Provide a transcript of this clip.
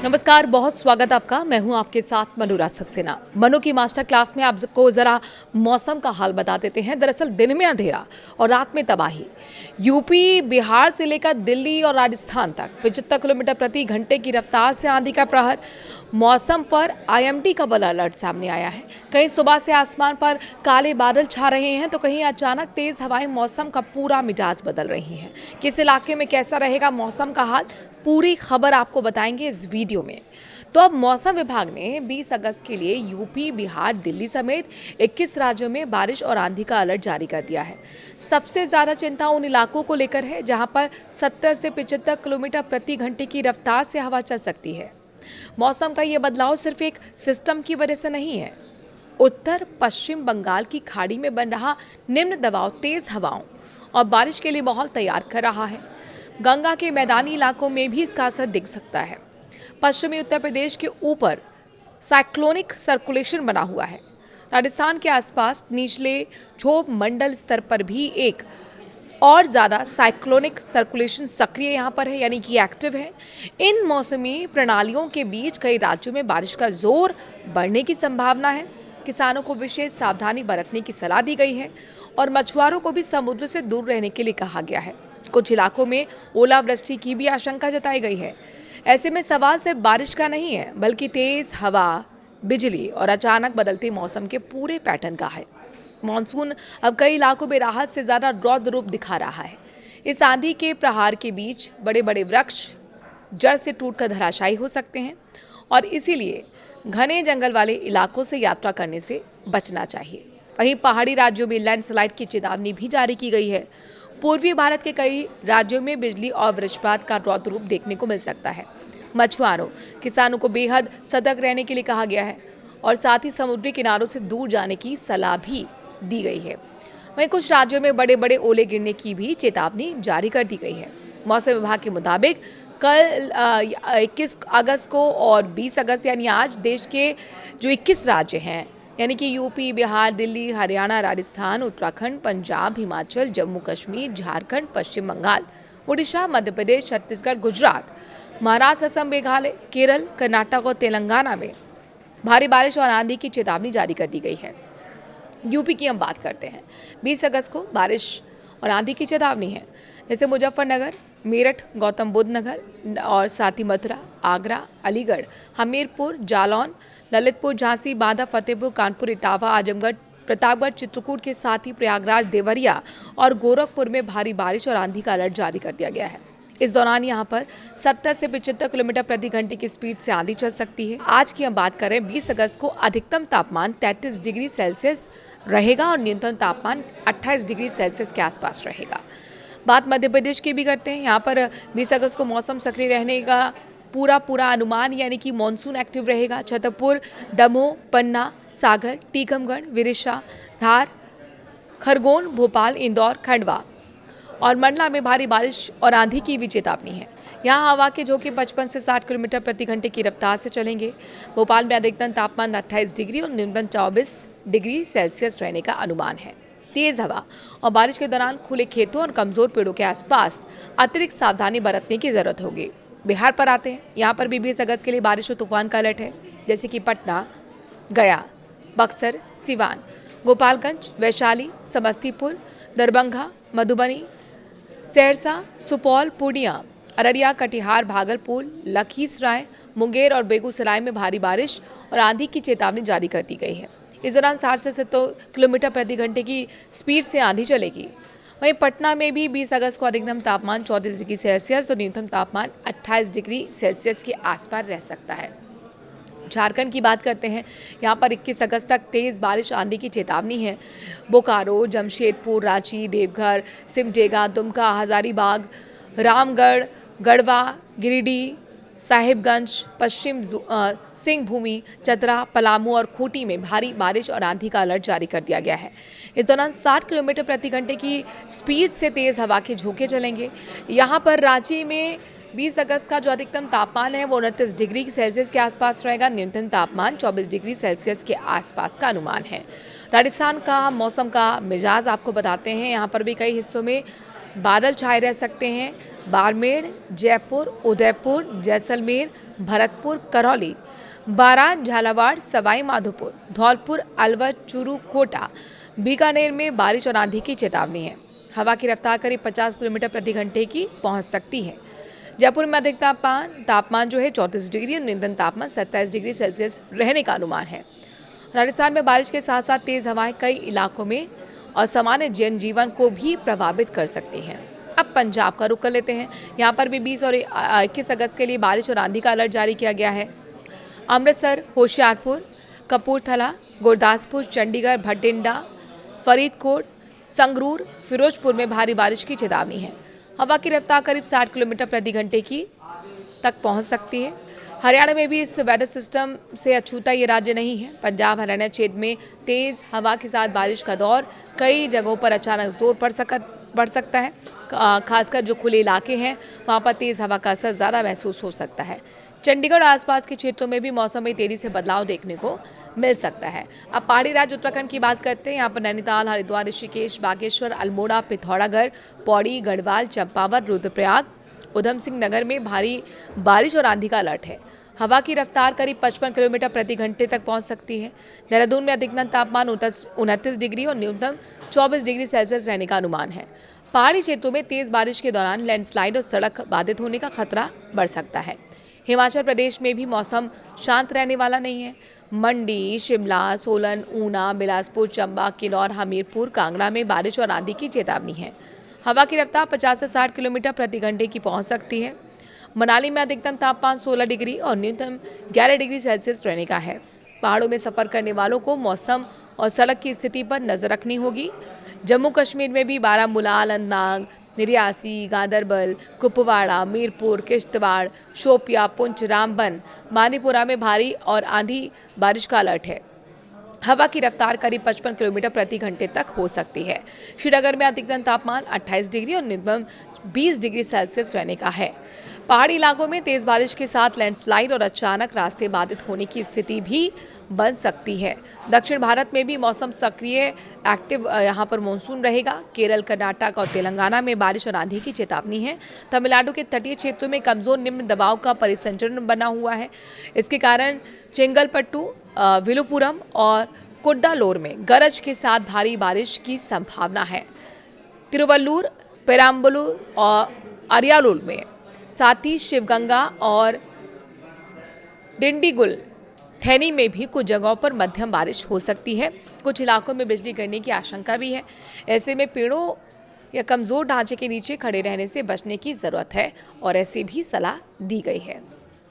नमस्कार, बहुत स्वागत आपका। मैं हूं आपके साथ मनोरा सक्सेना। मनु की मास्टर क्लास में आपको ज़रा मौसम का हाल बता देते हैं। दरअसल दिन में अंधेरा और रात में तबाही। यूपी, बिहार से लेकर दिल्ली और राजस्थान तक 75 किलोमीटर प्रति घंटे की रफ्तार से आंधी का प्रहर। मौसम पर आईएमडी का बड़ा अलर्ट सामने आया है। कहीं सुबह से आसमान पर काले बादल छा रहे हैं तो कहीं अचानक तेज हवाएं मौसम का पूरा मिजाज बदल रही हैं। किस इलाके में कैसा रहेगा मौसम का हाल, पूरी खबर आपको बताएंगे इस वीडियो में। तो अब मौसम विभाग ने 20 अगस्त के लिए यूपी, बिहार, दिल्ली समेत 21 राज्यों में बारिश और आंधी का अलर्ट जारी कर दिया है। सबसे ज्यादा चिंता उन इलाकों को लेकर है जहां पर 70 से 75 किलोमीटर प्रति घंटे की रफ्तार से हवा चल सकती है। मौसम का ये बदलाव सिर्फ एक सिस्टम की वजह से नहीं है। उत्तर पश्चिम बंगाल की खाड़ी में बन रहा निम्न दबाव तेज हवाओं और बारिश के लिए माहौल तैयार कर रहा है। गंगा के मैदानी इलाकों में भी इसका असर दिख सकता है। पश्चिमी उत्तर प्रदेश के ऊपर साइक्लोनिक सर्कुलेशन बना हुआ है। राजस्थान के आसपास निचले क्षोभ मंडल स्तर पर भी एक और ज़्यादा साइक्लोनिक सर्कुलेशन सक्रिय यहाँ पर है, यानी कि एक्टिव है। इन मौसमी प्रणालियों के बीच कई राज्यों में बारिश का जोर बढ़ने की संभावना है। किसानों को विशेष सावधानी बरतने की सलाह दी गई है और मछुआरों को भी समुद्र से दूर रहने के लिए कहा गया है। कुछ इलाकों में ओलावृष्टि की भी आशंका जताई गई है। ऐसे में सवाल सिर्फ बारिश का नहीं है, बल्कि तेज हवा, बिजली और अचानक बदलते मौसम के पूरे पैटर्न का है। मॉनसून अब कई इलाकों में राहत से ज्यादा रौद्र रूप दिखा रहा है। इस आंधी के प्रहार के बीच बड़े बड़े वृक्ष जड़ से टूटकर धराशायी हो सकते हैं और इसीलिए घने जंगल वाले इलाकों से यात्रा करने से बचना चाहिए। वहीं पहाड़ी राज्यों में लैंडस्लाइड की चेतावनी भी जारी की गई है। पूर्वी भारत के कई राज्यों में बिजली और वज्रपात का रौद्र रूप देखने को मिल सकता है। मछुआरों, किसानों को बेहद सतर्क रहने के लिए कहा गया है और साथ ही समुद्री किनारों से दूर जाने की सलाह भी दी गई है। वहीं कुछ राज्यों में बड़े बड़े ओले गिरने की भी चेतावनी जारी कर दी गई है। मौसम विभाग के मुताबिक कल 21 अगस्त को और 20 अगस्त यानी आज देश के जो 21 राज्य हैं, यानी कि यूपी, बिहार, दिल्ली, हरियाणा, राजस्थान, उत्तराखंड, पंजाब, हिमाचल, जम्मू कश्मीर, झारखंड, पश्चिम बंगाल, उड़ीसा, मध्य प्रदेश, छत्तीसगढ़, गुजरात, महाराष्ट्र, असम, मेघालय, केरल, कर्नाटक और तेलंगाना में भारी बारिश और आंधी की चेतावनी जारी कर दी गई है। यूपी की हम बात करते हैं। 20 अगस्त को बारिश और आंधी की चेतावनी है, जैसे मुजफ्फरनगर, मेरठ, गौतम बुद्ध नगर और साथ ही मथुरा, आगरा, अलीगढ़, हमीरपुर, जालौन, ललितपुर, झांसी, बांदा, फतेहपुर, कानपुर, इटावा, आजमगढ़, प्रतापगढ़, चित्रकूट के साथ ही प्रयागराज, देवरिया और गोरखपुर में भारी बारिश और आंधी का अलर्ट जारी कर दिया गया है। इस दौरान यहाँ पर 70 से 75 किलोमीटर प्रति घंटे की स्पीड से आंधी चल सकती है। आज की हम बात करें 20 अगस्त को अधिकतम तापमान 33 डिग्री सेल्सियस रहेगा और न्यूनतम तापमान 28 डिग्री सेल्सियस के आसपास रहेगा। बात मध्य प्रदेश की भी करते हैं। यहाँ पर 20 अगस्त को मौसम सक्रिय रहने का पूरा अनुमान, यानी कि मानसून एक्टिव रहेगा। छतरपुर, दमोह, पन्ना, सागर, टीकमगढ़, विदिशा, धार, खरगोन, भोपाल, इंदौर, खंडवा और मंडला में भारी बारिश और आंधी की भी चेतावनी है। यहाँ हवा के झोंके 55 से 60 किलोमीटर प्रति घंटे की रफ्तार से चलेंगे। भोपाल में अधिकतम तापमान 28 डिग्री और न्यूनतम 24 डिग्री सेल्सियस रहने का अनुमान है। तेज हवा और बारिश के दौरान खुले खेतों और कमजोर पेड़ों के आसपास अतिरिक्त सावधानी बरतने की जरूरत होगी। बिहार पर आते हैं। यहाँ पर भी 20 अगस्त के लिए बारिश और तूफान का अलर्ट है, जैसे कि पटना, गया, बक्सर, सिवान, गोपालगंज, वैशाली, समस्तीपुर, दरभंगा, मधुबनी, सहरसा, सुपौल, पूर्णिया, अररिया, कटिहार, भागलपुर, लखीसराय, मुंगेर और बेगूसराय में भारी बारिश और आंधी की चेतावनी जारी कर दी गई है। इस दौरान 60 से 70 किलोमीटर प्रति घंटे की स्पीड से आंधी चलेगी। वहीं पटना में भी 20 अगस्त को अधिकतम तापमान 34 डिग्री सेल्सियस और न्यूनतम तापमान 28 डिग्री सेल्सियस के आसपास रह सकता है। झारखंड की बात करते हैं। यहाँ पर 21 अगस्त तक तेज़ बारिश आंधी की चेतावनी है। बोकारो, जमशेदपुर, रांची, देवघर, सिमडेगा, दुमका, हजारीबाग, रामगढ़, गढ़वा, गिरिडीह, साहिबगंज, पश्चिम सिंहभूमि, चतरा, पलामू और खूंटी में भारी बारिश और आंधी का अलर्ट जारी कर दिया गया है। इस दौरान 60 किलोमीटर प्रति घंटे की स्पीड से तेज़ हवा के झोंके चलेंगे। यहाँ पर रांची में 20 अगस्त का जो अधिकतम तापमान है वो 29 डिग्री सेल्सियस के आसपास रहेगा। न्यूनतम तापमान 24 डिग्री सेल्सियस के आसपास का अनुमान है। राजस्थान का मौसम का मिजाज आपको बताते हैं। यहाँ पर भी कई हिस्सों में बादल छाए रह सकते हैं बाड़मेर, जयपुर, उदयपुर, जैसलमेर, भरतपुर, करौली, बारां, झालावाड़, सवाई माधोपुर, धौलपुर, अलवर, चूरू, कोटा, बीकानेर में बारिश और आंधी की चेतावनी है। हवा की रफ्तार करीब 50 किलोमीटर प्रति घंटे की पहुंच सकती है। जयपुर में अधिक तापमान जो है 34 डिग्री और न्यूनतम तापमान 27 डिग्री सेल्सियस रहने का अनुमान है। राजस्थान में बारिश के साथ साथ तेज हवाएं कई इलाकों में असामान्य जनजीवन को भी प्रभावित कर सकती हैं। अब पंजाब का रुख कर लेते हैं। यहाँ पर भी 20 और 21 अगस्त के लिए बारिश और आंधी का अलर्ट जारी किया गया है। अमृतसर, होशियारपुर, कपूरथला, गुरदासपुर, चंडीगढ़, भटिंडा, फरीदकोट, संगरूर, फिरोजपुर में भारी बारिश की चेतावनी है। हवा की रफ्तार करीब 60 किलोमीटर प्रति घंटे की तक पहुंच सकती है। हरियाणा में भी इस वेदर सिस्टम से अछूता ये राज्य नहीं है। पंजाब हरियाणा क्षेत्र में तेज हवा के साथ बारिश का दौर कई जगहों पर अचानक जोर बढ़ सकता है। खासकर जो खुले इलाके हैं वहाँ पर तेज हवा का असर ज़्यादा महसूस हो सकता है। चंडीगढ़ और आसपास के क्षेत्रों में भी मौसम में तेजी से बदलाव देखने को मिल सकता है। अब पहाड़ी राज्य उत्तराखंड की बात करते हैं। यहाँ पर नैनीताल, हरिद्वार, ऋषिकेश, बागेश्वर, अल्मोड़ा, पिथौरागढ़, पौड़ी, गढ़वाल, चंपावत, रुद्रप्रयाग, उधम सिंह नगर में भारी बारिश और आंधी का अलर्ट है। हवा की रफ्तार करीब 55 किलोमीटर प्रति घंटे तक पहुंच सकती है। देहरादून में अधिकतम तापमान 29 डिग्री और न्यूनतम 24 डिग्री सेल्सियस रहने का अनुमान है। पहाड़ी क्षेत्रों में तेज बारिश के दौरान लैंडस्लाइड और सड़क बाधित होने का खतरा बढ़ सकता है। हिमाचल प्रदेश में भी मौसम शांत रहने वाला नहीं है। मंडी, शिमला, सोलन, ऊना, बिलासपुर, चंबा, किन्नौर, हमीरपुर, कांगड़ा में बारिश और आंधी की चेतावनी है। हवा की रफ्तार 50 से 60 किलोमीटर प्रति घंटे की पहुंच सकती है। मनाली में अधिकतम तापमान 16 डिग्री और न्यूनतम 11 डिग्री सेल्सियस रहने का है। पहाड़ों में सफर करने वालों को मौसम और सड़क की स्थिति पर नजर रखनी होगी। जम्मू कश्मीर में भी बारामूला, अनंतनाग, रियासी, गांदरबल, कुपवाड़ा, मीरपुर, किश्तवाड़, शोपिया, पुंछ, रामबन, मानीपुरा में भारी और आंधी बारिश का अलर्ट है। हवा की रफ्तार करीब 55 किलोमीटर प्रति घंटे तक हो सकती है। श्रीनगर में अधिकतम तापमान 28 डिग्री और न्यूनतम 20 डिग्री सेल्सियस रहने का है। पहाड़ी इलाकों में तेज बारिश के साथ लैंडस्लाइड और अचानक रास्ते बाधित होने की स्थिति भी बन सकती है। दक्षिण भारत में भी मौसम सक्रिय एक्टिव यहाँ पर मानसून रहेगा। केरल, कर्नाटक और तेलंगाना में बारिश और आंधी की चेतावनी है। तमिलनाडु के तटीय क्षेत्रों में कमजोर निम्न दबाव का परिसंचरण बना हुआ है। इसके कारण चेंगलपट्टू, विलुपुरम और कुड्डालोर में गरज के साथ भारी बारिश की संभावना है। तिरुवल्लूर, पेराम्बलूर और अरियालूर में, साथ ही शिवगंगा और डिंडीगुल, थैनी में भी कुछ जगहों पर मध्यम बारिश हो सकती है। कुछ इलाकों में बिजली गिरने की आशंका भी है। ऐसे में पेड़ों या कमजोर ढांचे के नीचे खड़े रहने से बचने की जरूरत है और ऐसी भी सलाह दी गई है।